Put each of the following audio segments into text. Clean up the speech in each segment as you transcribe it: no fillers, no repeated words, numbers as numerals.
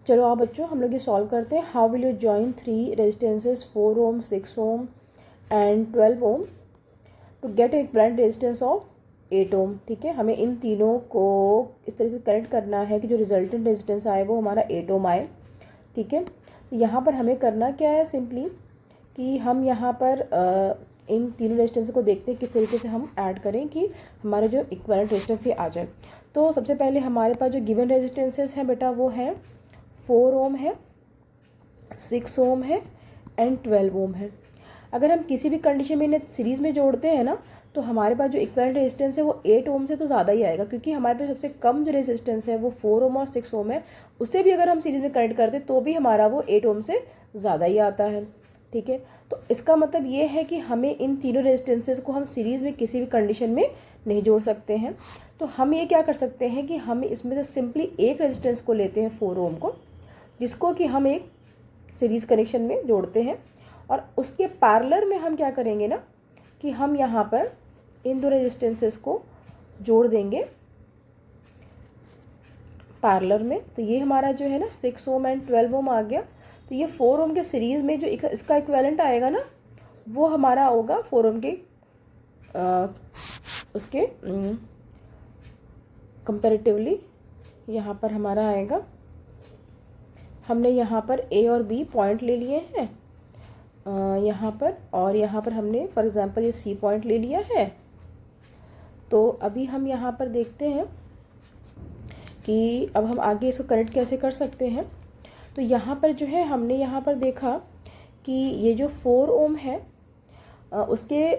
चलो आप बच्चों हम लोग ये सॉल्व करते हैं। How will you join 3 resistances 4 ohm 6 ohm and 12 ohm to get an equivalent resistance of 8 ohm. ठीक है, हमें इन तीनों को इस तरीके से कनेक्ट करना है कि जो रिजल्टेंट रेजिस्टेंस आए वो हमारा 8 ओम आए। ठीक है, तो यहाँ पर हमें करना क्या है, सिंपली कि हम यहाँ पर इन तीनों रेजिस्टेंस को देखते हैं किस तरीके से हम ऐड करें कि हमारा जो इक्विवेलेंट रेजिस्टेंस ये आ जाए। तो सबसे पहले हमारे पास जो गिवन रेजिस्टेंसेस हैं बेटा वो है 4 ओम है, 6 ओम है एंड 12 ओम है। अगर हम किसी भी कंडीशन में इन्हें सीरीज़ में जोड़ते हैं ना तो हमारे पास जो इक्विवेलेंट रेजिस्टेंस है वो 8 ओम से तो ज़्यादा ही आएगा, क्योंकि हमारे पास सबसे कम जो रेजिस्टेंस है वो 4 ओम और 6 ओम है। उससे भी अगर हम सीरीज़ में कनेक्ट करते तो भी हमारा वो 8 ओम से ज़्यादा ही आता है। ठीक है, तो इसका मतलब ये है कि हमें इन तीनों रेजिस्टेंसेस को हम सीरीज़ में किसी भी कंडीशन में नहीं जोड़ सकते हैं। तो हम ये क्या कर सकते हैं कि हम इसमें से सिंपली एक रेजिस्टेंस को लेते हैं 4 ओम को, जिसको कि हम एक सीरीज़ कनेक्शन में जोड़ते हैं, और उसके पैरेलल में हम क्या करेंगे ना कि हम यहाँ पर इन दो रेजिस्टेंसेस को जोड़ देंगे पैरेलल में। तो ये हमारा जो है ना 6 ओम एंड 12 ओम आ गया। तो ये 4 ओम के सीरीज़ में जो इसका इक्विवेलेंट आएगा ना वो हमारा होगा 4 ओम के उसके कंपैरेटिवली यहाँ पर हमारा आएगा। हमने यहाँ पर ए और बी पॉइंट ले लिए हैं यहाँ पर, और यहाँ पर हमने फॉर एग्जांपल ये सी पॉइंट ले लिया है। तो अभी हम यहाँ पर देखते हैं कि अब हम आगे इसको कनेक्ट कैसे कर सकते हैं। तो यहाँ पर जो है हमने यहाँ पर देखा कि ये जो 4 ओम है उसके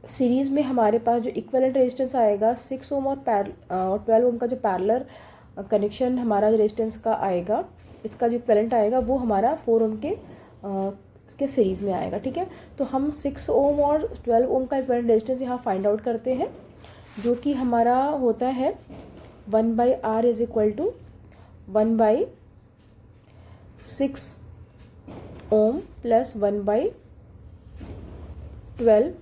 सीरीज़ में हमारे पास जो इक्विवेलेंट रेजिस्टेंस आएगा 6 ओम और 12 ओम का जो पैरेलल कनेक्शन हमारा जो रेजिस्टेंस का आएगा, इसका जो इक्विवेलेंट आएगा वो हमारा 4 ओम के इसके सीरीज़ में आएगा। ठीक है, तो हम 6 ओम और 12 ओम का इक्विवेलेंट रेजिस्टेंस यहाँ फाइंड आउट करते हैं, जो कि हमारा होता है 1/R is equal to 1/6 ohm plus 1/12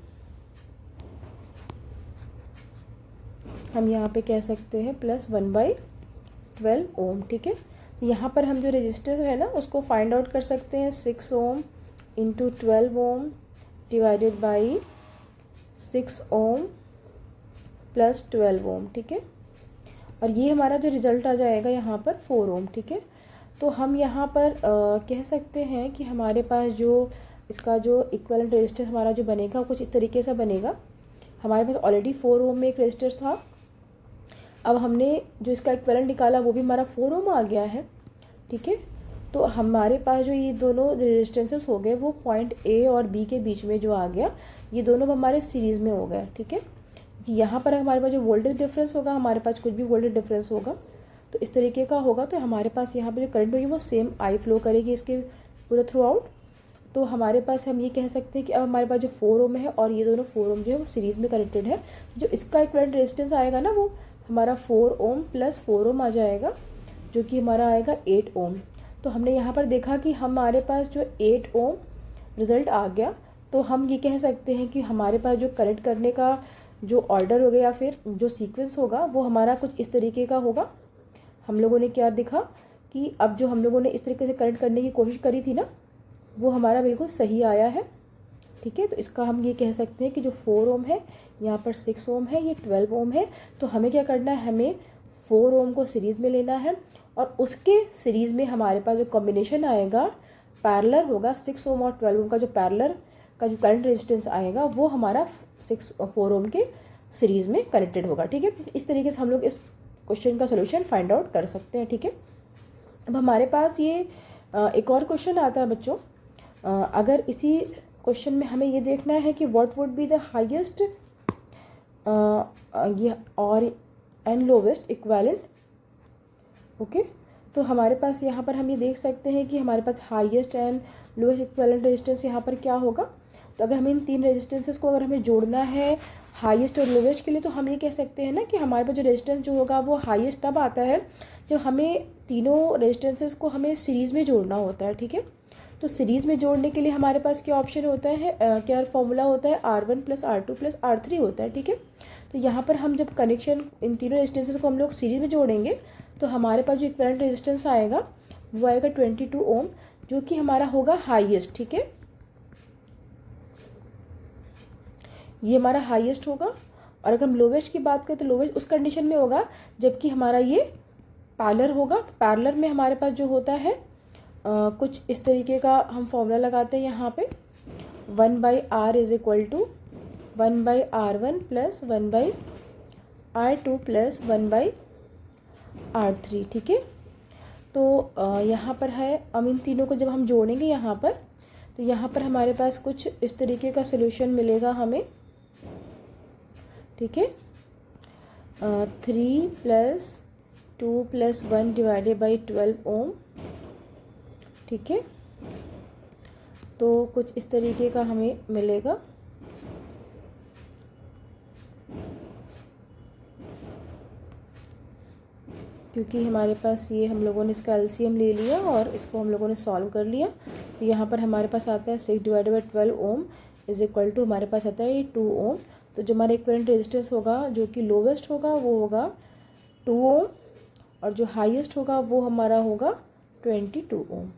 हम यहाँ पे कह सकते हैं प्लस 1/12 ओम। ठीक है, तो यहाँ पर हम जो रेजिस्टर है ना उसको फाइंड आउट कर सकते हैं 6 ohm into 12 ohm divided by 6 ohm plus 12 ohm. ठीक है, और ये हमारा जो रिज़ल्ट आ जाएगा यहाँ पर 4 ओम। ठीक है, तो हम यहाँ पर कह सकते हैं कि हमारे पास जो इसका जो इक्विवेलेंट रेजिस्टेंस हमारा जो बनेगा कुछ इस तरीके से बनेगा। हमारे पास ऑलरेडी 4 ओम में एक रेजिस्टेंस था, अब हमने जो इसका इक्विवेलेंट निकाला वो भी हमारा 4 ओम आ गया है। ठीक है, तो हमारे पास जो ये दोनों रेजिस्टेंसेस हो गए वो पॉइंट ए और बी के बीच में जो आ गया, ये दोनों हमारे सीरीज़ में हो गए। ठीक है, कि यहाँ पर हमारे पास जो वोल्टेज डिफरेंस होगा, हमारे पास कुछ भी वोल्टेज डिफरेंस होगा तो इस तरीके का होगा, तो हमारे पास यहाँ पे जो करंट होगी वो सेम आई फ्लो करेगी इसके पूरे थ्रू आउट। तो हमारे पास हम ये कह सकते हैं कि अब हमारे पास जो 4 ओम है और ये दोनों 4 ओम जो है वो सीरीज़ में कनेक्टेड है। जो इसका इक्विवेलेंट रेजिस्टेंस आएगा ना वो हमारा 4 ओम प्लस 4 ओम आ जाएगा, जो कि हमारा आएगा 8 ओम। तो हमने यहाँ पर देखा कि हमारे पास जो 8 ओम रिज़ल्ट आ गया, तो हम ये कह सकते हैं कि हमारे पास जो कनेक्ट करने का जो ऑर्डर होगा या फिर जो सीक्वेंस होगा वो हमारा कुछ इस तरीके का होगा। हम लोगों ने क्या देखा कि अब जो हम लोगों ने इस तरीके से कनेक्ट करने की कोशिश करी थी ना वो हमारा बिल्कुल सही आया है। ठीक है, तो इसका हम ये कह सकते हैं कि जो 4 ओम है यहाँ पर 6 ओम है, ये 12 ओम है। तो हमें क्या करना है, हमें 4 ओम को सीरीज़ में लेना है और उसके सीरीज़ में हमारे पास जो कॉम्बिनेशन आएगा पैरेलल होगा 6 ओम और 12 ओम का जो पैरेलल का जो करंट रेजिस्टेंस आएगा वो हमारा 4 ओम के सीरीज़ में कनेक्टेड होगा। ठीक है, इस तरीके से हम लोग इस क्वेश्चन का सोल्यूशन फाइंड आउट कर सकते हैं। ठीक है, अब हमारे पास ये एक और क्वेश्चन आता है बच्चों। अगर इसी क्वेश्चन में हमें ये देखना है कि what would be the highest ये और एंड लोवेस्ट इक्विवेलेंट। ओके, तो हमारे पास यहाँ पर हम ये देख सकते हैं कि हमारे पास highest and lowest equivalent resistance यहाँ पर क्या होगा। तो अगर हमें इन तीन रेजिस्टेंसेस को अगर हमें जोड़ना है हाईएस्ट और लोवेस्ट के लिए, तो हम ये कह सकते हैं ना कि हमारे पास जो रेजिस्टेंस जो होगा वो हाईएस्ट तब आता है जब हमें तीनों रेजिस्टेंसेस को हमें सीरीज़ में जोड़ना होता है। ठीक है, तो सीरीज़ में जोड़ने के लिए हमारे पास क्या ऑप्शन होता है, क्या फॉर्मूला होता है, R1 plus R2 plus R3 होता है। ठीक है, तो यहाँ पर हम जब कनेक्शन इन तीनों रेजिस्टेंसेस को हम लोग सीरीज़ में जोड़ेंगे तो हमारे पास जो इक्विवेलेंट रेजिस्टेंस आएगा वो आएगा 22 ओम, जो कि हमारा होगा हाईएस्ट। ठीक है, ये हमारा हाईएस्ट होगा। और अगर हम लोवेस्ट की बात करें तो लोवेस्ट उस कंडीशन में होगा जबकि हमारा ये पैरेलल होगा। पैरेलल में हमारे पास जो होता है कुछ इस तरीके का हम फॉर्मूला लगाते हैं यहाँ पे, 1/r is equal to 1/r1 plus 1/r2 plus 1/r3। ठीक है, तो यहाँ पर है, अब इन तीनों को जब हम जोड़ेंगे यहाँ पर, तो यहाँ पर हमारे पास कुछ इस तरीके का सोल्यूशन मिलेगा हमें। ठीक है, 3 + 2 + 1 डिवाइडेड बाई 12 ओम। ठीक है, तो कुछ इस तरीके का हमें मिलेगा। क्योंकि हमारे पास ये हम लोगों ने इसका एलसीएम ले लिया और इसको हम लोगों ने सॉल्व कर लिया, तो यहाँ पर हमारे पास आता है 6 divided by 12 ohm is equal to हमारे पास आता है ये 2 ओम। तो जो हमारा इक्विवेलेंट रेजिस्टेंस होगा जो कि लोवेस्ट होगा वो होगा 2 ओम, और जो हाईएस्ट होगा वो हमारा होगा 22 ओम।